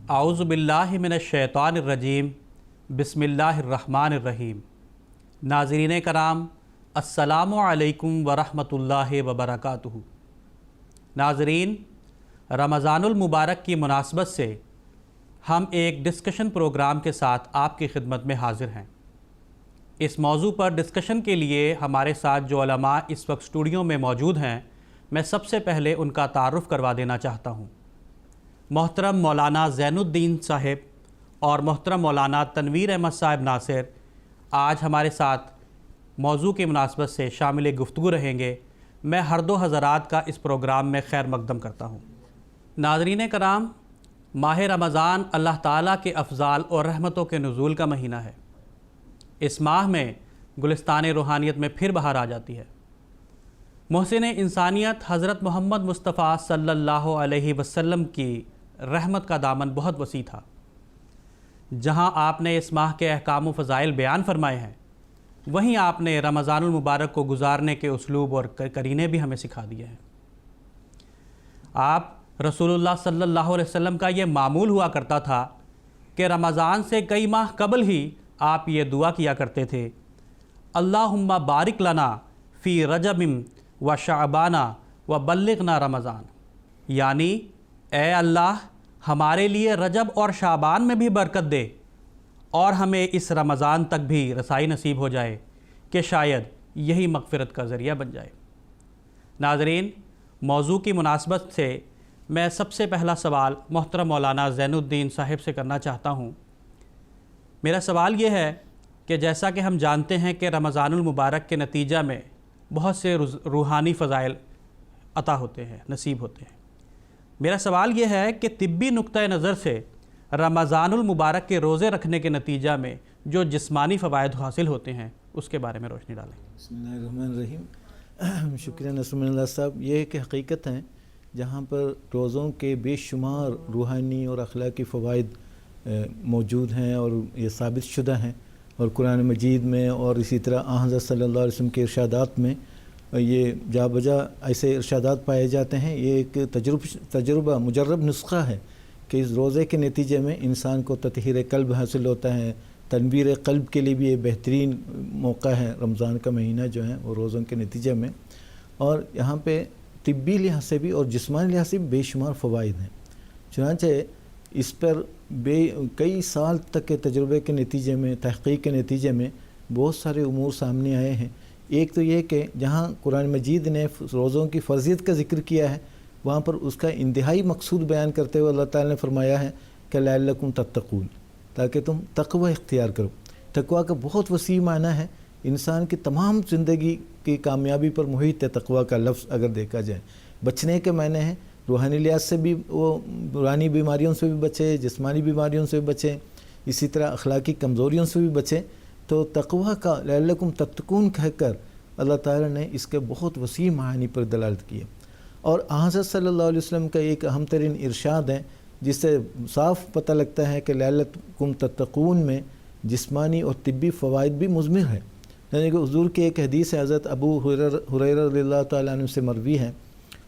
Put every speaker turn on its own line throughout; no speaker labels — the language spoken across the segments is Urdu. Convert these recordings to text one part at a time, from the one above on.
اعوذ باللہ من الشیطان الرجیم بسم اللہ الرحمن الرحیم۔ ناظرین کرام السلام علیکم ورحمۃ اللہ وبرکاتہ۔ ناظرین، رمضان المبارک کی مناسبت سے ہم ایک ڈسکشن پروگرام کے ساتھ آپ کی خدمت میں حاضر ہیں۔ اس موضوع پر ڈسکشن کے لیے ہمارے ساتھ جو علماء اس وقت اسٹوڈیو میں موجود ہیں، میں سب سے پہلے ان کا تعارف کروا دینا چاہتا ہوں۔ محترم مولانا زین الدین صاحب اور محترم مولانا تنویر احمد صاحب ناصر آج ہمارے ساتھ موضوع کی مناسبت سے شامل گفتگو رہیں گے۔ میں ہر دو حضرات کا اس پروگرام میں خیر مقدم کرتا ہوں۔ ناظرین کرام، ماہ رمضان اللہ تعالیٰ کے افضال اور رحمتوں کے نزول کا مہینہ ہے۔ اس ماہ میں گلستان روحانیت میں پھر بہار آ جاتی ہے۔ محسن انسانیت حضرت محمد مصطفیٰ صلی اللہ علیہ وسلم کی رحمت کا دامن بہت وسیع تھا۔ جہاں آپ نے اس ماہ کے احکام و فضائل بیان فرمائے ہیں، وہیں آپ نے رمضان المبارک کو گزارنے کے اسلوب اور قرینے بھی ہمیں سکھا دیے ہیں۔ آپ رسول اللہ صلی اللہ علیہ وسلم کا یہ معمول ہوا کرتا تھا کہ رمضان سے کئی ماہ قبل ہی آپ یہ دعا کیا کرتے تھے، اللہم بارک لنا فی رجب و شعبانہ و بلغنا رمضان، یعنی اے اللہ ہمارے لیے رجب اور شعبان میں بھی برکت دے اور ہمیں اس رمضان تک بھی رسائی نصیب ہو جائے کہ شاید یہی مغفرت کا ذریعہ بن جائے۔ ناظرین، موضوع کی مناسبت سے میں سب سے پہلا سوال محترم مولانا زین الدین صاحب سے کرنا چاہتا ہوں۔ میرا سوال یہ ہے کہ جیسا کہ ہم جانتے ہیں کہ رمضان المبارک کے نتیجہ میں بہت سے روحانی فضائل عطا ہوتے ہیں، نصیب ہوتے ہیں۔ میرا سوال یہ ہے کہ طبی نقطہ نظر سے رمضان المبارک کے روزے رکھنے کے نتیجہ میں جو جسمانی فوائد حاصل ہوتے ہیں اس کے بارے میں روشنی ڈالیں۔
بسم اللہ الرحمن الرحیم۔ شکریہ نصر اللہ صاحب۔ یہ ایک حقیقت ہے جہاں پر روزوں کے بے شمار روحانی اور اخلاقی فوائد موجود ہیں اور یہ ثابت شدہ ہیں، اور قرآن مجید میں اور اسی طرح حضرت صلی اللہ علیہ وسلم کے ارشادات میں یہ جا بجا ایسے ارشادات پائے جاتے ہیں۔ یہ ایک تجربہ مجرب نسخہ ہے کہ اس روزے کے نتیجے میں انسان کو تطہیر قلب حاصل ہوتا ہے۔ تنویر قلب کے لیے بھی یہ بہترین موقع ہے رمضان کا مہینہ جو ہے وہ روزوں کے نتیجے میں، اور یہاں پہ طبی لحاظ سے بھی اور جسمانی لحاظ سے بھی بے شمار فوائد ہیں۔ چنانچہ اس پر کئی سال تک کے تجربے کے نتیجے میں، تحقیق کے نتیجے میں بہت سارے امور سامنے آئے ہیں۔ ایک تو یہ کہ جہاں قرآن مجید نے روزوں کی فرضیت کا ذکر کیا ہے، وہاں پر اس کا انتہائی مقصود بیان کرتے ہوئے اللہ تعالیٰ نے فرمایا ہے کہ لعلکم تتقون، تاکہ تم تقوی اختیار کرو۔ تقوی کا بہت وسیع معنی ہے، انسان کی تمام زندگی کی کامیابی پر محیط ہے تقوی کا لفظ اگر دیکھا جائے۔ بچنے کے معنی ہے روحانی لحاظ سے بھی، وہ روحانی بیماریوں سے بھی بچے، جسمانی بیماریوں سے بھی بچیں، اسی طرح اخلاقی کمزوریوں سے بھی بچیں۔ تو تقوی کا لعلکم تتقون کہہ کر اللہ تعالیٰ نے اس کے بہت وسیع معانی پر دلالت کی ہے۔ اور حضرت صلی اللہ علیہ وسلم کا ایک اہم ترین ارشاد ہے جس سے صاف پتہ لگتا ہے کہ لعلکم تتقون میں جسمانی اور طبی فوائد بھی مضمر ہے۔ یعنی کہ حضور کی ایک حدیث ہے، حضرت ابو ہریرہ رضی اللہ تعالیٰ عنہ سے مروی ہے،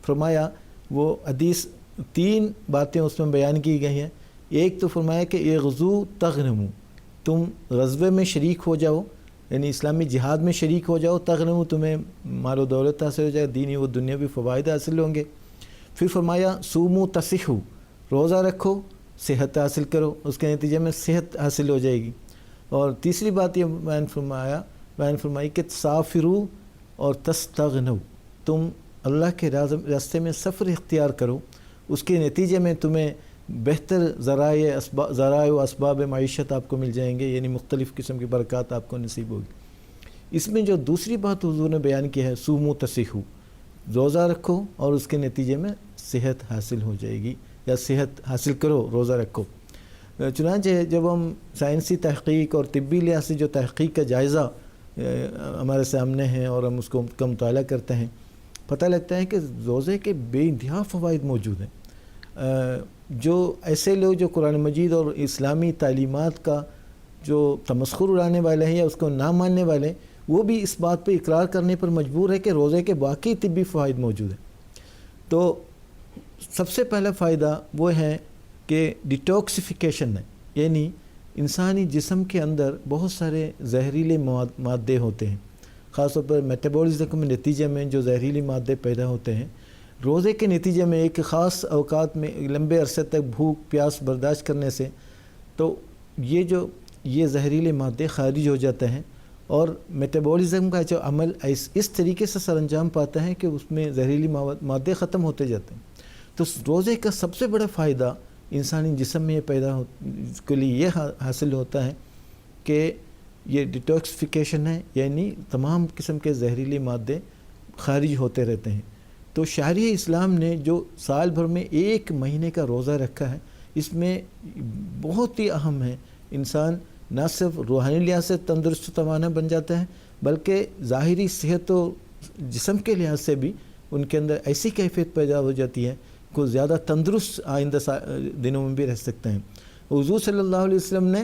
فرمایا وہ حدیث 3 باتیں اس میں بیان کی گئی ہیں۔ ایک تو فرمایا کہ اغزو تغنمو، تم غزوے میں شریک ہو جاؤ، یعنی اسلامی جہاد میں شریک ہو جاؤ، تغنمو، تمہیں مال و دولت حاصل ہو جائے، دینی و دنیاوی فوائد حاصل ہوں گے۔ پھر فرمایا صومو تصحو، روزہ رکھو، صحت حاصل کرو، اس کے نتیجے میں صحت حاصل ہو جائے گی۔ اور تیسری بات یہ بیان فرمائی کہ سافرو اور تستغنو، تم اللہ کے راستے میں سفر اختیار کرو، اس کے نتیجے میں تمہیں بہتر ذرائع و اسباب معیشت آپ کو مل جائیں گے، یعنی مختلف قسم کی برکات آپ کو نصیب ہوگی۔ اس میں جو دوسری بات حضور نے بیان کی ہے، صومو تصحو، روزہ رکھو اور اس کے نتیجے میں صحت حاصل ہو جائے گی، یا صحت حاصل کرو، روزہ رکھو۔ چنانچہ جب ہم سائنسی تحقیق اور طبی لحاظ سے جو تحقیق کا جائزہ ہمارے سامنے ہے اور ہم اس کو مطالعہ کرتے ہیں، پتہ لگتا ہے کہ روزے کے بے انتہا فوائد موجود ہیں۔ جو ایسے لوگ جو قرآن مجید اور اسلامی تعلیمات کا جو تمسخر اڑانے والے ہیں یا اس کو نہ ماننے والے، وہ بھی اس بات پہ اقرار کرنے پر مجبور ہے کہ روزے کے باقی طبی فوائد موجود ہیں۔ تو سب سے پہلا فائدہ وہ ہے کہ ڈیٹاکسیفیکیشن ہے، یعنی انسانی جسم کے اندر بہت سارے زہریلے مادے ہوتے ہیں، خاص طور پر میٹابولزم کے نتیجے میں جو زہریلی مادے پیدا ہوتے ہیں، روزے کے نتیجے میں ایک خاص اوقات میں لمبے عرصے تک بھوک پیاس برداشت کرنے سے تو یہ زہریلے مادے خارج ہو جاتے ہیں، اور میٹابولزم کا جو عمل اس طریقے سے سر انجام پاتا ہے کہ اس میں زہریلی مادے ختم ہوتے جاتے ہیں۔ تو روزے کا سب سے بڑا فائدہ انسانی جسم میں کے لیے یہ حاصل ہوتا ہے کہ یہ ڈیٹاکسیفیکیشن ہے، یعنی تمام قسم کے زہریلے مادے خارج ہوتے رہتے ہیں۔ تو شرع اسلام نے جو سال بھر میں 1 مہینے کا روزہ رکھا ہے، اس میں بہت ہی اہم ہے، انسان نہ صرف روحانی لحاظ سے تندرست و توانا بن جاتا ہے، بلکہ ظاہری صحت و جسم کے لحاظ سے بھی ان کے اندر ایسی کیفیت پیدا ہو جاتی ہے کہ زیادہ تندرست آئندہ دنوں میں بھی رہ سکتے ہیں۔ حضور صلی اللہ علیہ وسلم نے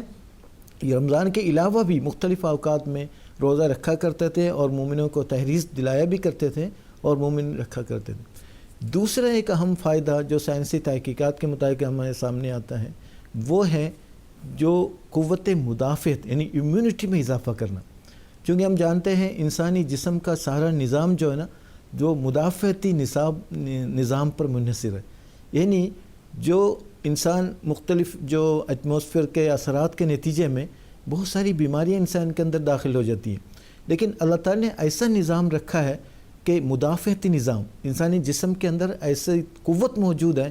رمضان کے علاوہ بھی مختلف اوقات میں روزہ رکھا کرتے تھے اور مومنوں کو تحریض دلایا بھی کرتے تھے اور مومن رکھا کرتے تھے۔ دوسرا ایک اہم فائدہ جو سائنسی تحقیقات کے مطابق ہمارے سامنے آتا ہے وہ ہے جو قوت مدافعت یعنی امیونٹی میں اضافہ کرنا، چونکہ ہم جانتے ہیں انسانی جسم کا سارا نظام جو ہے نا جو مدافعتی نظام پر منحصر ہے، یعنی جو انسان مختلف جو ایٹماسفیئر کے اثرات کے نتیجے میں بہت ساری بیماریاں انسان کے اندر داخل ہو جاتی ہیں، لیکن اللہ تعالیٰ نے ایسا نظام رکھا ہے کہ مدافعتی نظام انسانی جسم کے اندر ایسی قوت موجود ہے،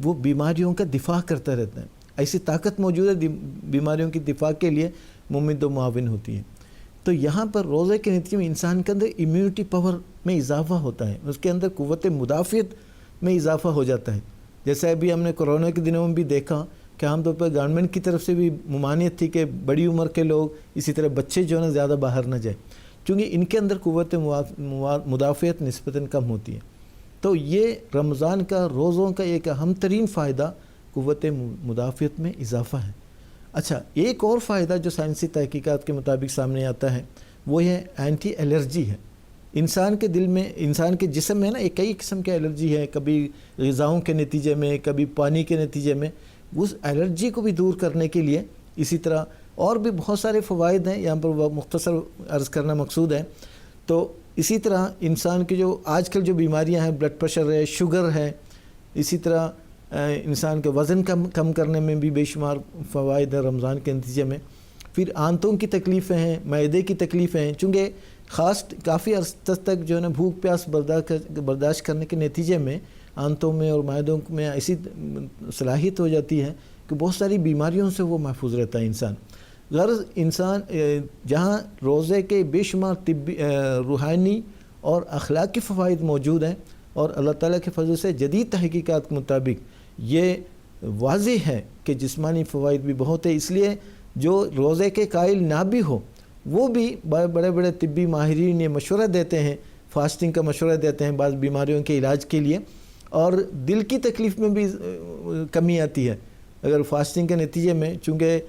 وہ بیماریوں کا دفاع کرتا رہتا ہے، ایسی طاقت موجود ہے بیماریوں کی دفاع کے لیے ممد و معاون ہوتی ہے۔ تو یہاں پر روزے کے نتیجے میں انسان کے اندر امیونٹی پاور میں اضافہ ہوتا ہے، اس کے اندر قوت مدافعت میں اضافہ ہو جاتا ہے۔ جیسے ابھی ہم نے کورونا کے دنوں میں بھی دیکھا کہ عام طور پر گورنمنٹ کی طرف سے بھی ممانعت تھی کہ بڑی عمر کے لوگ اسی طرح بچے جو ہے نا زیادہ باہر نہ جائیں، چونکہ ان کے اندر قوت مدافعت نسبتاً کم ہوتی ہے۔ تو یہ رمضان کا روزوں کا ایک اہم ترین فائدہ قوت مدافعت میں اضافہ ہے۔ اچھا، ایک اور فائدہ جو سائنسی تحقیقات کے مطابق سامنے آتا ہے وہ ہے اینٹی الرجی ہے۔ انسان کے دل میں انسان کے جسم میں نا ایک کئی قسم کے الرجی ہے، کبھی غذاؤں کے نتیجے میں، کبھی پانی کے نتیجے میں، اس الرجی کو بھی دور کرنے کے لیے اسی طرح اور بھی بہت سارے فوائد ہیں، یہاں پر وہ مختصر عرض کرنا مقصود ہے۔ تو اسی طرح انسان کے جو آج کل جو بیماریاں ہیں، بلڈ پریشر ہے، شوگر ہے، اسی طرح انسان کے وزن کم کرنے میں بھی بے شمار فوائد ہیں رمضان کے نتیجے میں۔ پھر آنتوں کی تکلیفیں ہیں، معدے کی تکلیفیں ہیں، چونکہ کافی عرصہ تک جو ہے نا بھوک پیاس برداشت کرنے کے نتیجے میں آنتوں میں اور معدوں میں ایسی صلاحیت ہو جاتی ہے کہ بہت ساری بیماریوں سے وہ محفوظ رہتا ہے انسان۔ غرض انسان جہاں روزے کے بے شمار طبی روحانی اور اخلاقی فوائد موجود ہیں، اور اللہ تعالیٰ کے فضل سے جدید تحقیقات کے مطابق یہ واضح ہے کہ جسمانی فوائد بھی بہت ہے، اس لیے جو روزے کے قائل نہ بھی ہو وہ بھی بڑے بڑے طبی ماہرین یہ مشورہ دیتے ہیں، فاسٹنگ کا مشورہ دیتے ہیں بعض بیماریوں کے علاج کے لیے، اور دل کی تکلیف میں بھی کمی آتی ہے اگر فاسٹنگ کے نتیجے میں، چونکہ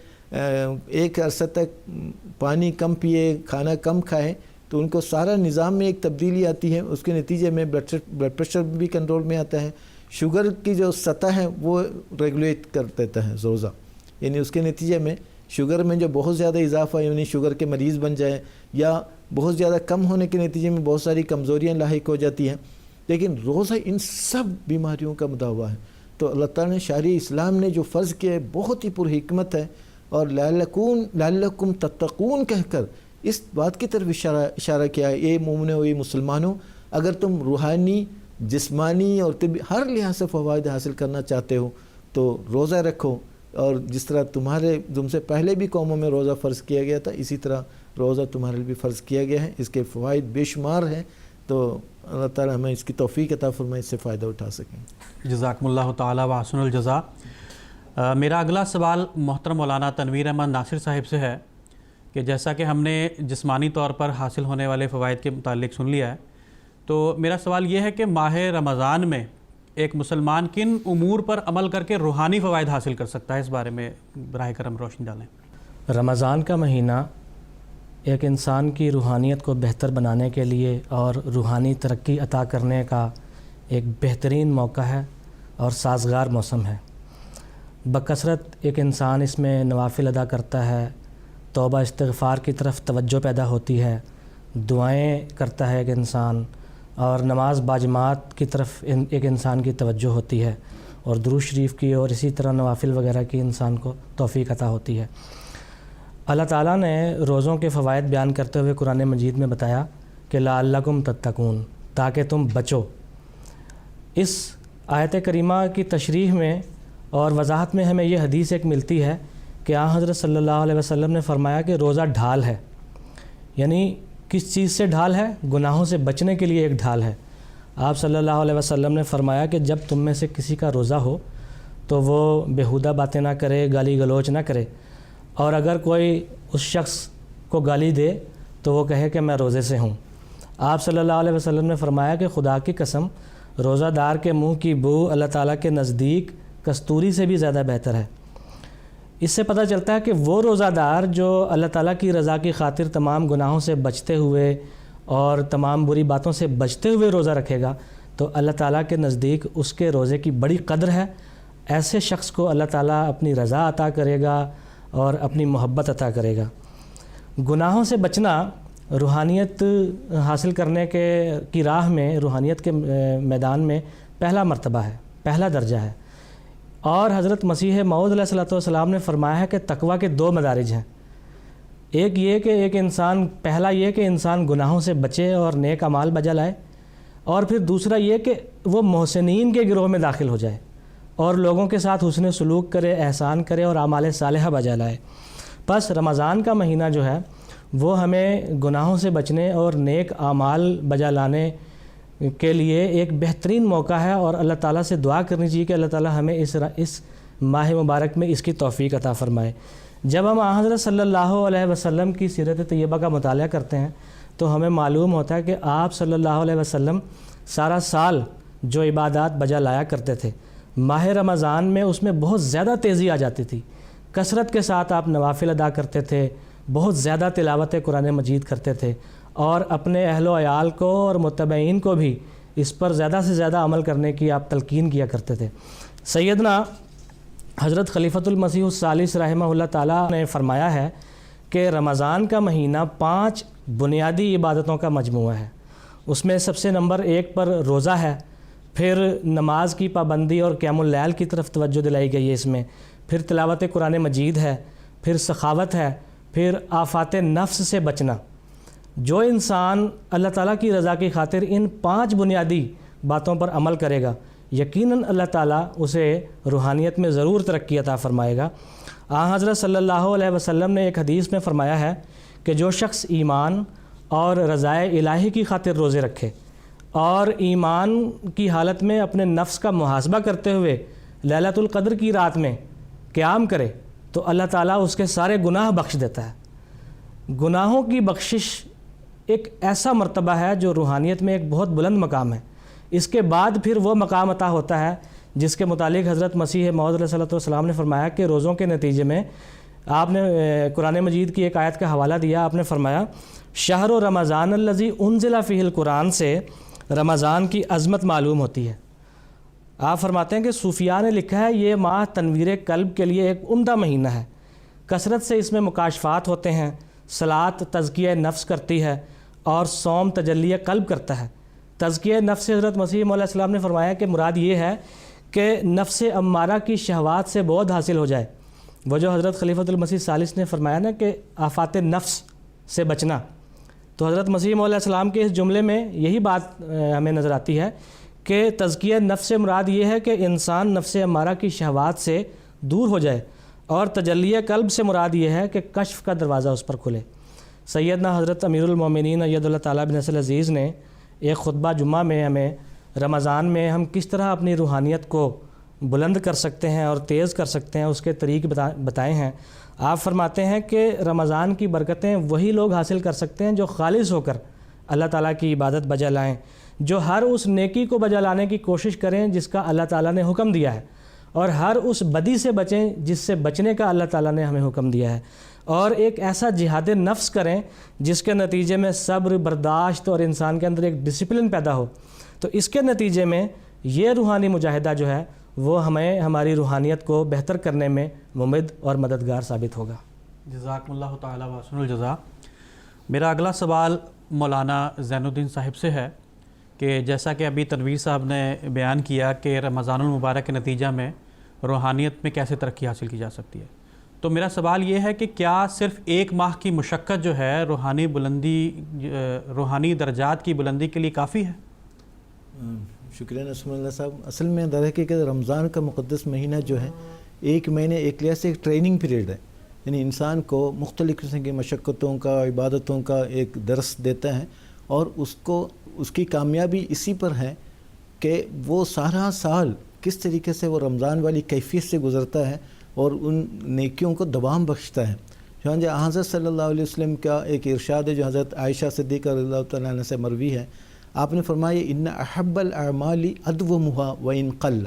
ایک عرصہ تک پانی کم پیے، کھانا کم کھائیں تو ان کو سارا نظام میں ایک تبدیلی آتی ہے، اس کے نتیجے میں بلڈ پریشر بھی کنٹرول میں آتا ہے، شوگر کی جو سطح ہے وہ ریگولیٹ کر دیتا ہے روزہ، یعنی اس کے نتیجے میں شوگر میں جو بہت زیادہ اضافہ یعنی شوگر کے مریض بن جائیں یا بہت زیادہ کم ہونے کے نتیجے میں بہت ساری کمزوریاں لاحق ہو جاتی ہیں، لیکن روزہ ان سب بیماریوں کا مداوا ہے۔ تو اللہ تعالیٰ نے شرع اسلام نے جو فرض کیا ہے بہت ہی پرحکمت ہے، اور لعلکم تتقون کہہ کر اس بات کی طرف اشارہ کیا ہے، اے مومنو، اے مسلمانوں، اگر تم روحانی، جسمانی اور طبی ہر لحاظ سے فوائد حاصل کرنا چاہتے ہو تو روزہ رکھو، اور جس طرح تم سے پہلے بھی قوموں میں روزہ فرض کیا گیا تھا، اسی طرح روزہ تمہارے لیے بھی فرض کیا گیا ہے، اس کے فوائد بے شمار ہیں، تو اللہ تعالیٰ ہمیں اس کی توفیق عطا فرمائے، اس سے فائدہ اٹھا سکیں۔
جزاکم اللہ تعالیٰ و احسن الجزاء۔ میرا اگلا سوال محترم مولانا تنویر احمد ناصر صاحب سے ہے کہ جیسا کہ ہم نے جسمانی طور پر حاصل ہونے والے فوائد کے متعلق سن لیا ہے، تو میرا سوال یہ ہے کہ ماہ رمضان میں ایک مسلمان کن امور پر عمل کر کے روحانی فوائد حاصل کر سکتا ہے، اس بارے میں براہ کرم روشنی ڈالیں۔
رمضان کا مہینہ ایک انسان کی روحانیت کو بہتر بنانے کے لیے اور روحانی ترقی عطا کرنے کا ایک بہترین موقع ہے اور سازگار موسم ہے۔ بکثرت ایک انسان اس میں نوافل ادا کرتا ہے، توبہ استغفار کی طرف توجہ پیدا ہوتی ہے، دعائیں کرتا ہے ایک انسان، اور نماز باجماعت کی طرف ایک انسان کی توجہ ہوتی ہے، اور درود شریف کی اور اسی طرح نوافل وغیرہ کی انسان کو توفیق عطا ہوتی ہے۔ اللہ تعالیٰ نے روزوں کے فوائد بیان کرتے ہوئے قرآن مجید میں بتایا کہ لعلکم تتقون، تاکہ تم بچو۔ اس آیت کریمہ کی تشریح میں اور وضاحت میں ہمیں یہ حدیث ایک ملتی ہے کہ آن حضرت صلی اللہ علیہ وسلم نے فرمایا کہ روزہ ڈھال ہے، یعنی کس چیز سے ڈھال ہے؟ گناہوں سے بچنے کے لیے ایک ڈھال ہے۔ آپ صلی اللہ علیہ وسلم نے فرمایا کہ جب تم میں سے کسی کا روزہ ہو تو وہ بیہودہ باتیں نہ کرے، گالی گلوچ نہ کرے، اور اگر کوئی اس شخص کو گالی دے تو وہ کہے کہ میں روزے سے ہوں۔ آپ صلی اللہ علیہ وسلم نے فرمایا کہ خدا کی قسم، روزہ دار کے منہ کی بو اللہ تعالیٰ کے نزدیک کستوری سے بھی زیادہ بہتر ہے۔ اس سے پتہ چلتا ہے کہ وہ روزہ دار جو اللہ تعالیٰ کی رضا کی خاطر تمام گناہوں سے بچتے ہوئے اور تمام بری باتوں سے بچتے ہوئے روزہ رکھے گا تو اللہ تعالیٰ کے نزدیک اس کے روزے کی بڑی قدر ہے۔ ایسے شخص کو اللہ تعالیٰ اپنی رضا عطا کرے گا اور اپنی محبت عطا کرے گا۔ گناہوں سے بچنا روحانیت حاصل کرنے کی راہ میں، روحانیت کے میدان میں پہلا مرتبہ ہے، پہلا درجہ ہے۔ اور حضرت مسیح موعود علیہ الصلوۃ والسلام نے فرمایا ہے کہ تقویٰ کے دو مدارج ہیں۔ ایک یہ کہ پہلا یہ کہ انسان گناہوں سے بچے اور نیک اعمال بجا لائے، اور پھر دوسرا یہ کہ وہ محسنین کے گروہ میں داخل ہو جائے اور لوگوں کے ساتھ حسن سلوک کرے، احسان کرے اور اعمال صالحہ بجا لائے۔ بس رمضان کا مہینہ جو ہے وہ ہمیں گناہوں سے بچنے اور نیک اعمال بجا لانے کے لیے ایک بہترین موقع ہے، اور اللہ تعالیٰ سے دعا کرنی چاہیے کہ اللہ تعالیٰ ہمیں اس ماہ مبارک میں اس کی توفیق عطا فرمائے۔ جب ہم حضرت صلی اللہ علیہ وسلم کی سیرت طیبہ کا مطالعہ کرتے ہیں تو ہمیں معلوم ہوتا ہے کہ آپ صلی اللہ علیہ وسلم سارا سال جو عبادات بجا لایا کرتے تھے، ماہ رمضان میں اس میں بہت زیادہ تیزی آ جاتی تھی، کثرت کے ساتھ آپ نوافل ادا کرتے تھے، بہت زیادہ تلاوت قرآن مجید کرتے تھے، اور اپنے اہل و عیال کو اور متبعین کو بھی اس پر زیادہ سے زیادہ عمل کرنے کی آپ تلقین کیا کرتے تھے۔ سیدنا حضرت خلیفۃ المسیح الثالث رحمہ اللہ تعالیٰ نے فرمایا ہے کہ رمضان کا مہینہ 5 بنیادی عبادتوں کا مجموعہ ہے۔ اس میں سب سے نمبر 1 پر روزہ ہے، پھر نماز کی پابندی اور قیام اللیل کی طرف توجہ دلائی گئی ہے اس میں، پھر تلاوت قرآن مجید ہے، پھر سخاوت ہے، پھر آفات نفس سے بچنا۔ جو انسان اللہ تعالیٰ کی رضا کی خاطر ان 5 بنیادی باتوں پر عمل کرے گا، یقیناً اللہ تعالیٰ اسے روحانیت میں ضرور ترقی عطا فرمائے گا۔ آن حضرت صلی اللہ علیہ وسلم نے ایک حدیث میں فرمایا ہے کہ جو شخص ایمان اور رضائے الہی کی خاطر روزے رکھے اور ایمان کی حالت میں اپنے نفس کا محاسبہ کرتے ہوئے لیلۃ القدر کی رات میں قیام کرے تو اللہ تعالیٰ اس کے سارے گناہ بخش دیتا ہے۔ گناہوں کی بخشش ایک ایسا مرتبہ ہے جو روحانیت میں ایک بہت بلند مقام ہے۔ اس کے بعد پھر وہ مقام عطا ہوتا ہے جس کے متعلق حضرت مسیح موعود علیہ الصلوۃ والسلام نے فرمایا کہ روزوں کے نتیجے میں آپ نے قرآن مجید کی ایک آیت کا حوالہ دیا۔ آپ نے فرمایا شہر رمضان الذی انزل فیہ القرآن سے رمضان کی عظمت معلوم ہوتی ہے۔ آپ فرماتے ہیں کہ صوفیاء نے لکھا ہے یہ ماہ تنویر قلب کے لیے ایک عمدہ مہینہ ہے، کثرت سے اس میں مکاشفات ہوتے ہیں، صلاۃ تزکیہ نفس کرتی ہے اور صوم تجلی قلب کرتا ہے۔ تزکیہ نفس سے حضرت مسیح موعود علیہ السلام نے فرمایا کہ مراد یہ ہے کہ نفس امارہ کی شہوات سے بعد حاصل ہو جائے۔ وہ جو حضرت خلیفۃ المسیح الثالث نے فرمایا نا کہ آفات نفس سے بچنا، تو حضرت مسیح موعود علیہ السلام کے اس جملے میں یہی بات ہمیں نظر آتی ہے کہ تزکیہ نفس سے مراد یہ ہے کہ انسان نفس امارہ کی شہوات سے دور ہو جائے، اور تجلی قلب سے مراد یہ ہے کہ کشف کا دروازہ اس پر کھلے۔ سیدنا حضرت امیر المومنین اید اللہ تعالیٰ بن نصر العزیز نے ایک خطبہ جمعہ میں ہمیں رمضان میں ہم کس طرح اپنی روحانیت کو بلند کر سکتے ہیں اور تیز کر سکتے ہیں اس کے طریق بتائے ہیں۔ آپ فرماتے ہیں کہ رمضان کی برکتیں وہی لوگ حاصل کر سکتے ہیں جو خالص ہو کر اللہ تعالیٰ کی عبادت بجا لائیں، جو ہر اس نیکی کو بجا لانے کی کوشش کریں جس کا اللہ تعالیٰ نے حکم دیا ہے، اور ہر اس بدی سے بچیں جس سے بچنے کا اللہ تعالیٰ نے ہمیں حکم دیا ہے، اور ایک ایسا جہاد نفس کریں جس کے نتیجے میں صبر، برداشت اور انسان کے اندر ایک ڈسپلن پیدا ہو۔ تو اس کے نتیجے میں یہ روحانی مجاہدہ جو ہے وہ ہمیں ہماری روحانیت کو بہتر کرنے میں ممد اور مددگار ثابت ہوگا۔
جزاکم اللہ تعالیٰ وحسن الجزا۔ میرا اگلا سوال مولانا زین الدین صاحب سے ہے کہ جیسا کہ ابھی تنویر صاحب نے بیان کیا کہ رمضان المبارک کے نتیجہ میں روحانیت میں کیسے ترقی حاصل کی جا سکتی ہے، تو میرا سوال یہ ہے کہ کیا صرف ایک ماہ کی مشقت جو ہے روحانی درجات کی بلندی کے لیے کافی ہے؟
شکریہ نسم اللہ صاحب۔ اصل میں در حقیقت رمضان کا مقدس مہینہ جو ہے ایک مہینے ایک لحاظ سے ایک ٹریننگ پیریڈ ہے، یعنی انسان کو مختلف قسم کی مشقتوں کا، عبادتوں کا ایک درس دیتا ہے، اور اس کی کامیابی اسی پر ہے کہ وہ سارا سال کس طریقے سے وہ رمضان والی کیفیت سے گزرتا ہے اور ان نیکیوں کو دوام بخشتا ہے۔ چنانچہ حضرت صلی اللہ علیہ وسلم کا ایک ارشاد ہے جو حضرت عائشہ صدیقہ رضی اللہ تعالیٰ عنہ سے مروی ہے، آپ نے فرمایا ان احب الاعمال ادومھا وان قل،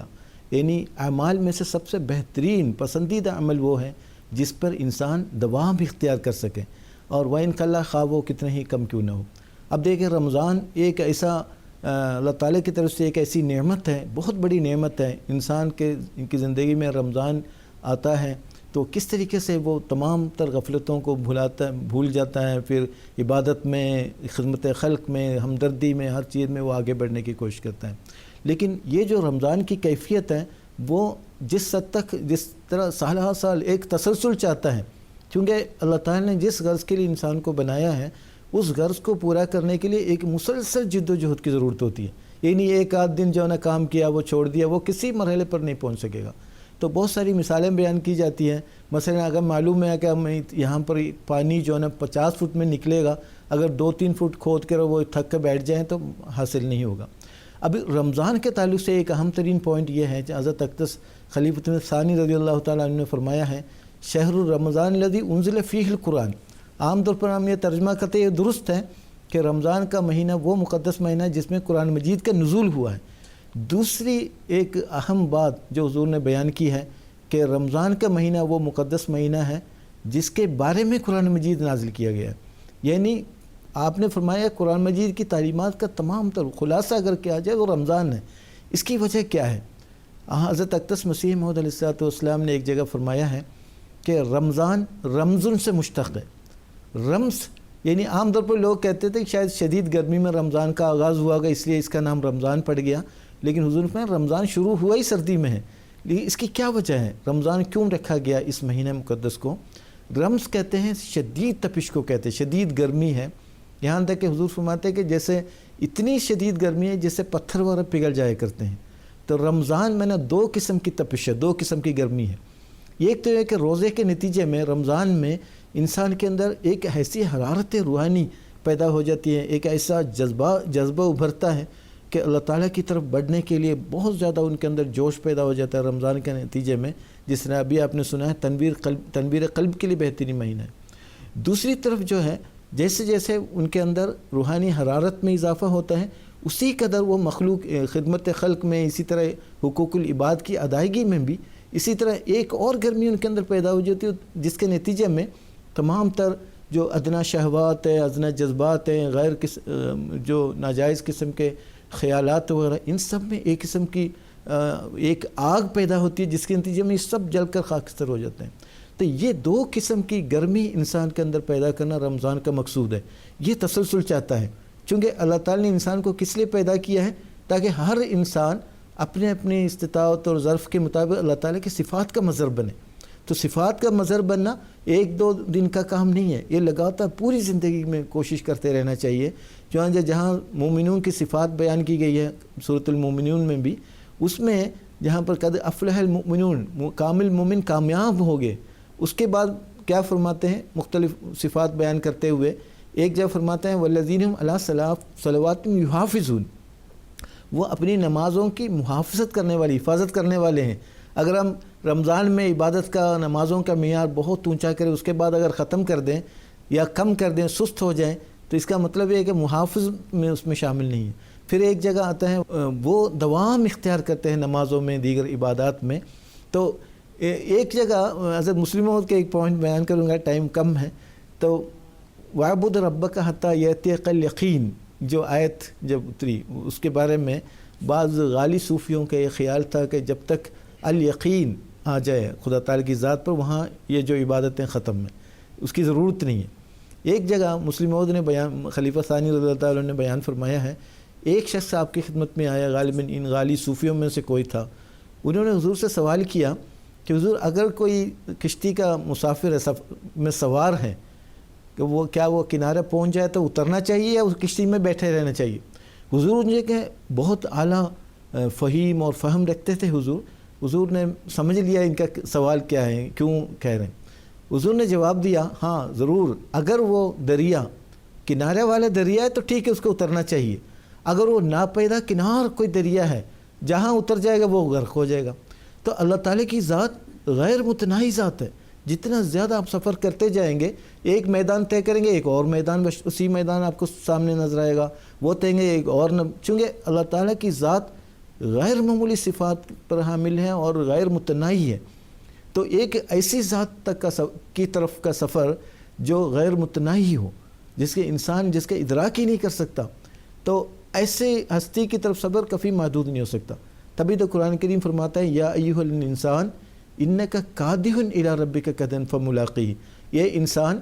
یعنی اعمال میں سے سب سے بہترین پسندیدہ عمل وہ ہے جس پر انسان دوام اختیار کر سکے، اور وان قل خواہ وہ کتنے ہی کم کیوں نہ ہو۔ اب دیکھیں رمضان ایک ایسا اللہ تعالیٰ کی طرف سے ایک ایسی نعمت ہے، بہت بڑی نعمت ہے، انسان کی زندگی میں رمضان آتا ہے تو کس طریقے سے وہ تمام تر غفلتوں کو بھول جاتا ہے، پھر عبادت میں، خدمت خلق میں، ہمدردی میں، ہر چیز میں وہ آگے بڑھنے کی کوشش کرتا ہے۔ لیکن یہ جو رمضان کی کیفیت ہے وہ جس حد تک جس طرح سال ہر سال ایک تسلسل چاہتا ہے، کیونکہ اللہ تعالیٰ نے جس غرض کے لیے انسان کو بنایا ہے اس غرض کو پورا کرنے کے لیے ایک مسلسل جد و جہد کی ضرورت ہوتی ہے، یعنی ایک آدھ دن جو ہے نا کام کیا وہ چھوڑ دیا، وہ کسی مرحلے پر نہیں پہنچ سکے گا۔ تو بہت ساری مثالیں بیان کی جاتی ہیں، مثلا اگر معلوم ہے کہ ہم یہاں پر پانی جو ہے نا 50 فٹ میں نکلے گا، اگر 2-3 فٹ کھود کر وہ تھک کے بیٹھ جائیں تو حاصل نہیں ہوگا۔ اب رمضان کے تعلق سے ایک اہم ترین پوائنٹ یہ ہے کہ حضرت اقدس خلیفۃ ثانی رضی اللہ تعالیٰ عنہ نے فرمایا ہے شہر رمضان الذی انزل فیہ القرآن۔ عام طور پر ہم یہ ترجمہ کرتے ہیں، یہ درست ہے کہ رمضان کا مہینہ وہ مقدس مہینہ ہے جس میں قرآن مجید کا نزول ہوا ہے۔ دوسری ایک اہم بات جو حضور نے بیان کی ہے کہ رمضان کا مہینہ وہ مقدس مہینہ ہے جس کے بارے میں قرآن مجید نازل کیا گیا ہے، یعنی آپ نے فرمایا قرآن مجید کی تعلیمات کا تمام تر خلاصہ اگر کیا جائے وہ رمضان ہے۔ اس کی وجہ کیا ہے؟ حضرت اقدس مسیح موعود علیہ السلام نے ایک جگہ فرمایا ہے کہ رمضان رمضن سے مشتق ہے۔ رمز یعنی عام طور پر لوگ کہتے تھے کہ شاید شدید گرمی میں رمضان کا آغاز ہوا گا اس لیے اس کا نام رمضان پڑ گیا، لیکن حضور نے رمضان شروع ہوا ہی سردی میں ہے، لیکن اس کی کیا وجہ ہے؟ رمضان کیوں رکھا گیا اس مہینہ مقدس کو؟ رمز کہتے ہیں شدید تپش کو کہتے ہیں، شدید گرمی ہے، یہاں تک کہ حضور فرماتے ہیں کہ جیسے اتنی شدید گرمی ہے جیسے پتھر وغیرہ پگھل جایا کرتے ہیں۔ تو رمضان میں 2 قسم کی تپش ہے، 2 قسم کی گرمی ہے۔ ایک تو یہ کہ روزے کے نتیجے میں رمضان میں انسان کے اندر ایک ایسی حرارت روحانی پیدا ہو جاتی ہے، ایک ایسا جذبہ ابھرتا ہے کہ اللہ تعالیٰ کی طرف بڑھنے کے لیے بہت زیادہ ان کے اندر جوش پیدا ہو جاتا ہے رمضان کے نتیجے میں، جس طرح ابھی آپ نے سنا ہے تنویر قلب کے لیے بہترین مہینہ ہے۔ دوسری طرف جو ہے جیسے جیسے ان کے اندر روحانی حرارت میں اضافہ ہوتا ہے اسی قدر وہ مخلوق خدمت خلق میں، اسی طرح حقوق العباد کی ادائیگی میں بھی اسی طرح ایک اور گرمی ان کے اندر پیدا ہو جاتی ہے، جس کے نتیجے میں تمام تر جو ادنا شہوات ہیں، ادنا جذبات ہیں، جو ناجائز قسم کے خیالات وغیرہ، ان سب میں ایک قسم کی ایک آگ پیدا ہوتی ہے جس کے نتیجے میں یہ سب جل کر خاکستر ہو جاتے ہیں۔ تو یہ 2 قسم کی گرمی انسان کے اندر پیدا کرنا رمضان کا مقصود ہے۔ یہ تسلسل چاہتا ہے، چونکہ اللہ تعالیٰ نے انسان کو کس لیے پیدا کیا ہے؟ تاکہ ہر انسان اپنے اپنے استطاعت اور ظرف کے مطابق اللہ تعالیٰ کی صفات کا مظہر بنے۔ تو صفات کا مظہر بننا 1-2 دن کا کام نہیں ہے، یہ لگاتار پوری زندگی میں کوشش کرتے رہنا چاہیے۔ چنانچہ جہاں مومنون کی صفات بیان کی گئی ہے سورۃ المومنون میں بھی، اس میں جہاں پر قد افلح المؤمنون، کامل مومن کامیاب ہو گئے، اس کے بعد کیا فرماتے ہیں مختلف صفات بیان کرتے ہوئے؟ ایک جگہ فرماتے ہیں والذین هم علی صلواتہم یحافظون، وہ اپنی نمازوں کی محافظت کرنے والے، حفاظت کرنے والے ہیں۔ اگر ہم رمضان میں عبادت کا، نمازوں کا معیار بہت اونچا کریں، اس کے بعد اگر ختم کر دیں یا کم کر دیں، سست ہو جائیں، تو اس کا مطلب یہ ہے کہ محافظ میں اس میں شامل نہیں ہے۔ پھر ایک جگہ آتا ہے وہ دوام اختیار کرتے ہیں نمازوں میں، دیگر عبادات میں۔ تو ایک جگہ حضرت مسلم موعود کے ایک پوائنٹ بیان کروں گا، ٹائم کم ہے، تو وَاعْبُدْ رَبَّكَ حَتَّى يَأْتِيَكَ الْيَقِينُ جو آیت جب اتری، اس کے بارے میں بعض غالی صوفیوں کا یہ خیال تھا کہ جب تک الیقین آ جائے خدا تعالیٰ کی ذات پر، وہاں یہ جو عبادتیں ختم ہیں، اس کی ضرورت نہیں ہے۔ ایک جگہ مسلم موعود نے بیان، خلیفہ ثانی رضی اللہ تعالیٰ عنہ نے بیان فرمایا ہے، ایک شخص آپ کی خدمت میں آیا، غالباً ان غالی صوفیوں میں سے کوئی تھا۔ انہوں نے حضور سے سوال کیا کہ حضور اگر کوئی کشتی کا مسافر ہے، میں سوار ہے، کہ وہ کیا وہ کنارے پہنچ جائے تو اترنا چاہیے یا اس کشتی میں بیٹھے رہنا چاہیے؟ حضور نے کہ بہت اعلیٰ فہیم اور فہم رکھتے تھے حضور نے سمجھ لیا ان کا سوال کیا ہے، کیوں کہہ رہے ہیں۔ حضور نے جواب دیا، ہاں ضرور، اگر وہ دریا کنارے والا دریا ہے تو ٹھیک ہے، اس کو اترنا چاہیے۔ اگر وہ ناپیدا کنار کوئی دریا ہے، جہاں اتر جائے گا وہ غرق ہو جائے گا۔ تو اللہ تعالیٰ کی ذات غیر متناہی ذات ہے، جتنا زیادہ آپ سفر کرتے جائیں گے، ایک میدان طے کریں گے، ایک اور میدان، اسی میدان آپ کو سامنے نظر آئے گا، وہ طے گے ایک اور چونکہ اللہ تعالیٰ کی ذات غیر معمولی صفات پر حامل ہے اور غیر متناہی ہے۔ تو ایک ایسی ذات تک کی طرف کا سفر جو غیر متناہی ہو، جس کے انسان جس کا ادراک ہی نہیں کر سکتا، تو ایسے ہستی کی طرف سفر کبھی محدود نہیں ہو سکتا۔ تبھی تو قرآن کریم فرماتا ہے، یا ایھا الانسان انک کادح الی ربک کدحا فملاقیہ۔ یہ انسان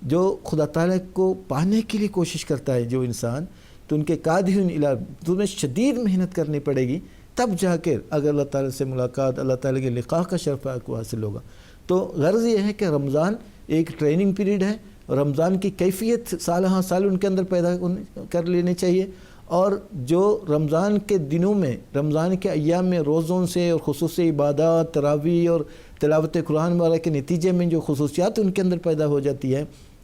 جو خدا تعالیٰ کو پانے کے لیے کوشش کرتا ہے، جو انسان، تو ان کے کادح الی، تمہیں شدید محنت کرنی پڑے گی، تب جا کر اگر اللہ تعالیٰ سے ملاقات، اللہ تعالیٰ کے لقاء کا شرف آپ کو حاصل ہوگا۔ تو غرض یہ ہے کہ رمضان ایک ٹریننگ پیریڈ ہے، رمضان کی کیفیت سال ہاں سال ان کے اندر پیدا کر لینی چاہیے، اور جو رمضان کے دنوں میں، رمضان کے ایام میں روزوں سے اور خصوصی عبادات، تراویح اور تلاوت قرآن وغیرہ کے نتیجے میں جو خصوصیات ان کے اندر پیدا ہو جاتی ہے،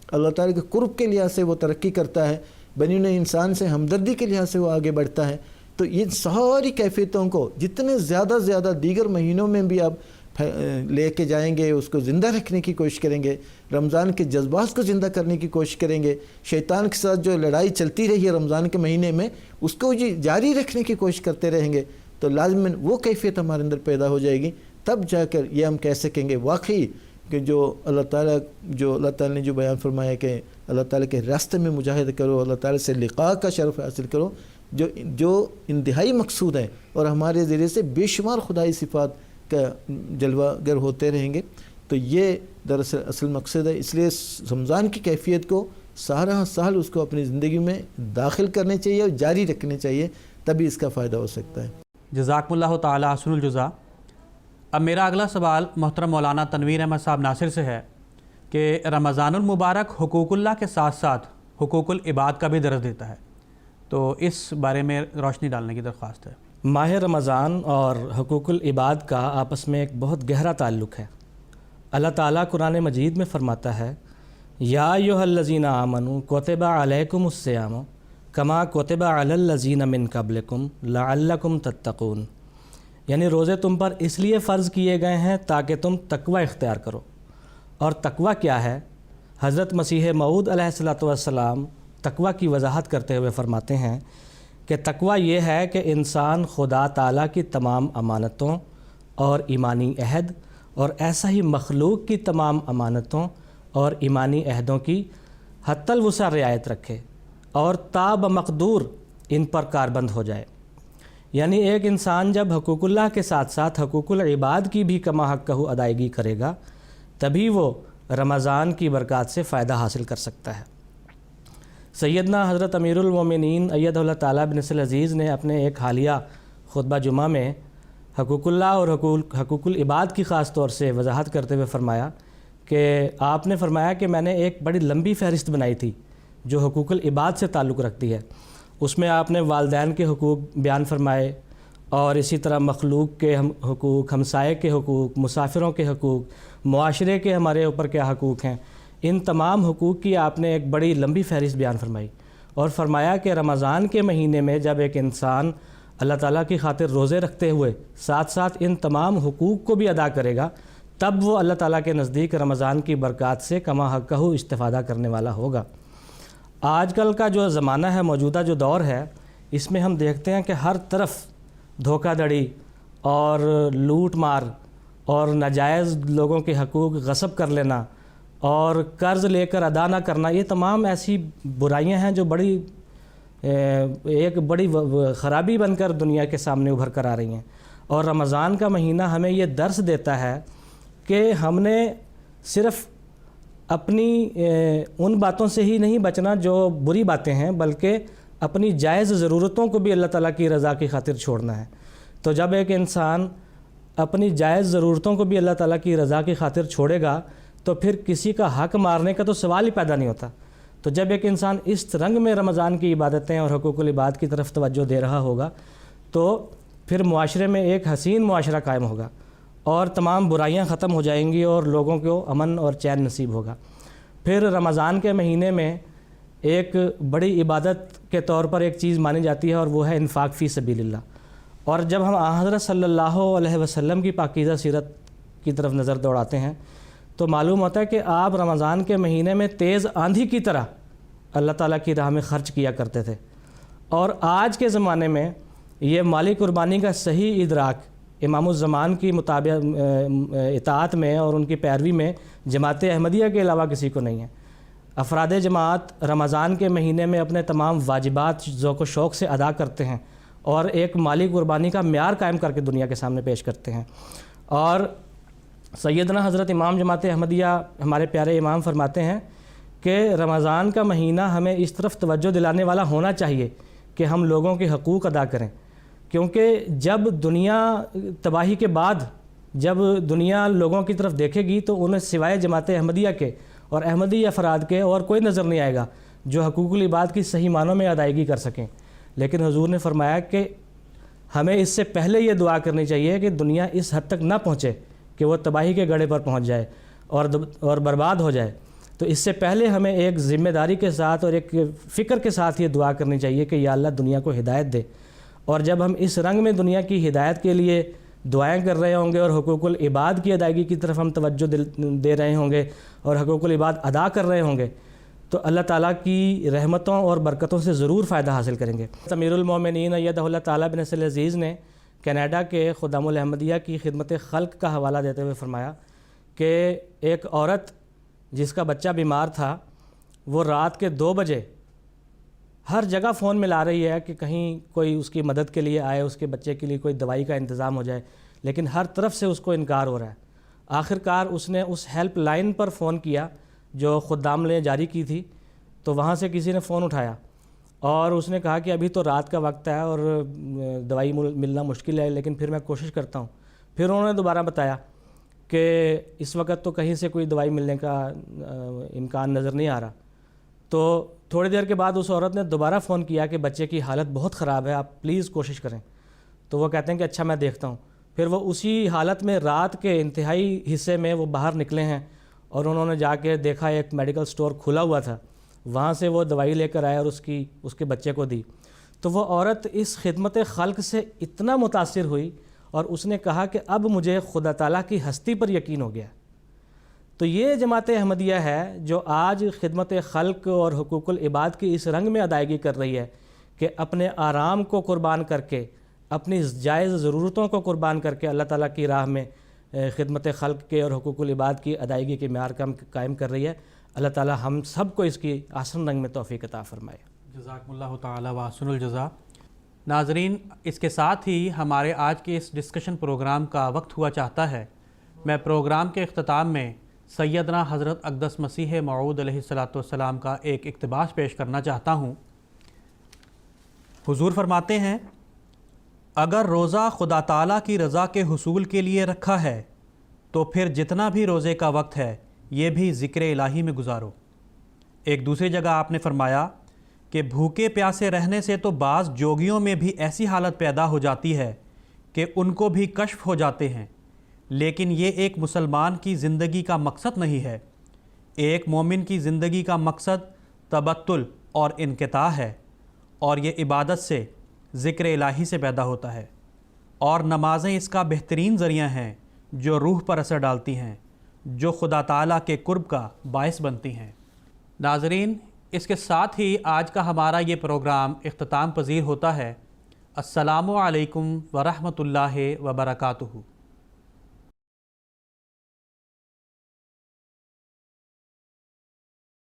اللہ تعالیٰ کے قرب کے لحاظ سے وہ ترقی کرتا ہے، بنی نوع انسان سے ہمدردی کے لحاظ سے وہ آگے بڑھتا ہے۔ تو یہ ساری کیفیتوں کو جتنے زیادہ دیگر مہینوں میں بھی آپ لے کے جائیں گے، اس کو زندہ رکھنے کی کوشش کریں گے، رمضان کے جذبات کو زندہ کرنے کی کوشش کریں گے، شیطان کے ساتھ جو لڑائی چلتی رہی ہے رمضان کے مہینے میں، اس کو جاری رکھنے کی کوشش کرتے رہیں گے، تو لازماً وہ کیفیت ہمارے اندر پیدا ہو جائے گی۔ تب جا کر یہ ہم کہہ سکیں گے واقعی کہ جو اللہ تعالیٰ نے جو بیان فرمایا کہ اللہ تعالیٰ کے راستے میں مجاہدہ کرو، اللہ تعالیٰ سے لقاء کا شرف حاصل کرو، جو انتہائی مقصود ہے، اور ہمارے ذریعے سے بے شمار خدائی صفات کا جلوہ گر ہوتے رہیں گے۔ تو یہ دراصل اصل مقصد ہے۔ اس لیے رمضان کی کیفیت کو سارا سال اس کو اپنی زندگی میں داخل کرنے چاہیے اور جاری رکھنے چاہیے، تبھی اس کا فائدہ ہو سکتا ہے۔
جزاکم اللہ تعالی احسن الجزا۔ اب میرا اگلا سوال محترم مولانا تنویر احمد صاحب ناصر سے ہے کہ رمضان المبارک حقوق اللہ کے ساتھ ساتھ حقوق العباد کا بھی درس دیتا ہے، تو اس بارے میں روشنی ڈالنے کی درخواست ہے۔
ماہ رمضان اور حقوق العباد کا آپس میں ایک بہت گہرا تعلق ہے۔ اللہ تعالیٰ قرآن مجید میں فرماتا ہے، یا ایھا الذین آمنوا کتب علیکم الصیام کما کتب علی الذین من قبلکم لعلکم تتقون، یعنی روزے تم پر اس لیے فرض کیے گئے ہیں تاکہ تم تقوی اختیار کرو۔ اور تقوی کیا ہے؟ حضرت مسیح موعود علیہ السلام تقوی کی وضاحت کرتے ہوئے فرماتے ہیں کہ تقوی یہ ہے کہ انسان خدا تعالیٰ کی تمام امانتوں اور ایمانی عہد، اور ایسا ہی مخلوق کی تمام امانتوں اور ایمانی عہدوں کی حتی الوسع رعایت رکھے اور تا بمقدور ان پر کاربند ہو جائے۔ یعنی ایک انسان جب حقوق اللہ کے ساتھ ساتھ حقوق العباد کی بھی کما حقہ ادائیگی کرے گا، تبھی وہ رمضان کی برکات سے فائدہ حاصل کر سکتا ہے۔ سیدنا حضرت امیر المومنین ایدہ اللہ تعالیٰ بن نصر العزیز نے اپنے ایک حالیہ خطبہ جمعہ میں حقوق اللہ اور حقوق العباد کی خاص طور سے وضاحت کرتے ہوئے فرمایا کہ آپ نے فرمایا کہ میں نے ایک بڑی لمبی فہرست بنائی تھی جو حقوق العباد سے تعلق رکھتی ہے۔ اس میں آپ نے والدین کے حقوق بیان فرمائے، اور اسی طرح مخلوق کے حقوق، ہمسائے کے حقوق، مسافروں کے حقوق، معاشرے کے ہمارے اوپر کیا حقوق ہیں، ان تمام حقوق کی آپ نے ایک بڑی لمبی فہرست بیان فرمائی، اور فرمایا کہ رمضان کے مہینے میں جب ایک انسان اللہ تعالیٰ کی خاطر روزے رکھتے ہوئے ساتھ ساتھ ان تمام حقوق کو بھی ادا کرے گا، تب وہ اللہ تعالیٰ کے نزدیک رمضان کی برکات سے کما حقہ استفادہ کرنے والا ہوگا۔ آج کل کا جو زمانہ ہے، موجودہ جو دور ہے، اس میں ہم دیکھتے ہیں کہ ہر طرف دھوکہ دھڑی اور لوٹ مار اور ناجائز لوگوں کے حقوق غصب کر لینا اور قرض لے کر ادا نہ کرنا، یہ تمام ایسی برائیاں ہیں جو ایک بڑی خرابی بن کر دنیا کے سامنے ابھر کر آ رہی ہیں۔ اور رمضان کا مہینہ ہمیں یہ درس دیتا ہے کہ ہم نے صرف اپنی ان باتوں سے ہی نہیں بچنا جو بری باتیں ہیں، بلکہ اپنی جائز ضرورتوں کو بھی اللہ تعالیٰ کی رضا کی خاطر چھوڑنا ہے۔ تو جب ایک انسان اپنی جائز ضرورتوں کو بھی اللہ تعالیٰ کی رضا کی خاطر چھوڑے گا تو پھر کسی کا حق مارنے کا تو سوال ہی پیدا نہیں ہوتا۔ تو جب ایک انسان اس رنگ میں رمضان کی عبادتیں اور حقوق العباد کی طرف توجہ دے رہا ہوگا تو پھر معاشرے میں ایک حسین معاشرہ قائم ہوگا اور تمام برائیاں ختم ہو جائیں گی اور لوگوں کو امن اور چین نصیب ہوگا۔ پھر رمضان کے مہینے میں ایک بڑی عبادت کے طور پر ایک چیز مانی جاتی ہے اور وہ ہے انفاق فی سبیل اللہ۔ اور جب ہم حضرت صلی اللہ علیہ وسلم کی پاکیزہ سیرت کی طرف نظر دوڑاتے ہیں تو معلوم ہوتا ہے کہ آپ رمضان کے مہینے میں تیز آندھی کی طرح اللہ تعالیٰ کی راہ میں خرچ کیا کرتے تھے۔ اور آج کے زمانے میں یہ مالی قربانی کا صحیح ادراک امام الزمان کی اطاعت میں اور ان کی پیروی میں جماعت احمدیہ کے علاوہ کسی کو نہیں ہے۔ افراد جماعت رمضان کے مہینے میں اپنے تمام واجبات ذوق و شوق سے ادا کرتے ہیں اور ایک مالی قربانی کا معیار قائم کر کے دنیا کے سامنے پیش کرتے ہیں۔ اور سیدنا حضرت امام جماعت احمدیہ ہمارے پیارے امام فرماتے ہیں کہ رمضان کا مہینہ ہمیں اس طرف توجہ دلانے والا ہونا چاہیے کہ ہم لوگوں کے حقوق ادا کریں، کیونکہ جب دنیا تباہی کے بعد جب دنیا لوگوں کی طرف دیکھے گی تو انہیں سوائے جماعت احمدیہ کے اور احمدی افراد کے اور کوئی نظر نہیں آئے گا جو حقوق العباد کی صحیح معنوں میں ادائیگی کر سکیں۔ لیکن حضور نے فرمایا کہ ہمیں اس سے پہلے یہ دعا کرنی چاہیے کہ دنیا اس حد تک نہ پہنچے کہ وہ تباہی کے گڑھے پر پہنچ جائے اور برباد ہو جائے۔ تو اس سے پہلے ہمیں ایک ذمہ داری کے ساتھ اور ایک فکر کے ساتھ یہ دعا کرنی چاہیے کہ یا اللہ دنیا کو ہدایت دے۔ اور جب ہم اس رنگ میں دنیا کی ہدایت کے لیے دعائیں کر رہے ہوں گے اور حقوق العباد کی ادائیگی کی طرف ہم توجہ دے رہے ہوں گے اور حقوق العباد ادا کر رہے ہوں گے تو اللہ تعالیٰ کی رحمتوں اور برکتوں سے ضرور فائدہ حاصل کریں گے۔ امیر المومنین ایدہ اللہ تعالیٰ بن نصر العزیز نے کینیڈا کے خدام الاحمدیہ کی خدمت خلق کا حوالہ دیتے ہوئے فرمایا کہ ایک عورت جس کا بچہ بیمار تھا وہ رات کے 2 بجے ہر جگہ فون ملا رہی ہے کہ کہیں کوئی اس کی مدد کے لیے آئے، اس کے بچے کے لیے کوئی دوائی کا انتظام ہو جائے، لیکن ہر طرف سے اس کو انکار ہو رہا ہے۔ آخرکار اس نے اس ہیلپ لائن پر فون کیا جو خدام نے جاری کی تھی، تو وہاں سے کسی نے فون اٹھایا اور اس نے کہا کہ ابھی تو رات کا وقت ہے اور دوائی ملنا مشکل ہے، لیکن پھر میں کوشش کرتا ہوں۔ پھر انہوں نے دوبارہ بتایا کہ اس وقت تو کہیں سے کوئی دوائی ملنے کا امکان نظر نہیں آ رہا۔ تو تھوڑی دیر کے بعد اس عورت نے دوبارہ فون کیا کہ بچے کی حالت بہت خراب ہے، آپ پلیز کوشش کریں۔ تو وہ کہتے ہیں کہ اچھا میں دیکھتا ہوں۔ پھر وہ اسی حالت میں رات کے انتہائی حصے میں وہ باہر نکلے ہیں اور انہوں نے جا کے دیکھا ایک میڈیکل سٹور کھلا ہوا تھا، وہاں سے وہ دوائی لے کر آئے اور اس کے بچے کو دی۔ تو وہ عورت اس خدمت خلق سے اتنا متاثر ہوئی اور اس نے کہا کہ اب مجھے خدا تعالیٰ کی ہستی پر یقین ہو گیا۔ تو یہ جماعت احمدیہ ہے جو آج خدمت خلق اور حقوق العباد کی اس رنگ میں ادائیگی کر رہی ہے کہ اپنے آرام کو قربان کر کے، اپنی جائز ضرورتوں کو قربان کر کے اللہ تعالیٰ کی راہ میں خدمت خلق کے اور حقوق العباد کی ادائیگی کے معیار کا قائم کر رہی ہے۔ اللہ تعالیٰ ہم سب کو اس کی آسن رنگ میں توفیق عطا فرمائے۔
جزاکم اللہ تعالیٰ واسن الجزا۔ ناظرین، اس کے ساتھ ہی ہمارے آج کے اس ڈسکشن پروگرام کا وقت ہوا چاہتا ہے۔ میں پروگرام کے اختتام میں سیدنا حضرت اقدس مسیح موعود علیہ السلام کا ایک اقتباس پیش کرنا چاہتا ہوں۔ حضور فرماتے ہیں، اگر روزہ خدا تعالیٰ کی رضا کے حصول کے لیے رکھا ہے تو پھر جتنا بھی روزے کا وقت ہے یہ بھی ذکر الہی میں گزارو۔ ایک دوسری جگہ آپ نے فرمایا کہ بھوکے پیاسے رہنے سے تو بعض جوگیوں میں بھی ایسی حالت پیدا ہو جاتی ہے کہ ان کو بھی کشف ہو جاتے ہیں، لیکن یہ ایک مسلمان کی زندگی کا مقصد نہیں ہے۔ ایک مومن کی زندگی کا مقصد تبتل اور انقطاع ہے، اور یہ عبادت سے، ذکر الہی سے پیدا ہوتا ہے، اور نمازیں اس کا بہترین ذریعہ ہیں جو روح پر اثر ڈالتی ہیں، جو خدا تعالیٰ کے قرب کا باعث بنتی ہیں۔ ناظرین، اس کے ساتھ ہی آج کا ہمارا یہ پروگرام اختتام پذیر ہوتا ہے۔ السلام علیکم ورحمۃ اللہ وبرکاتہ۔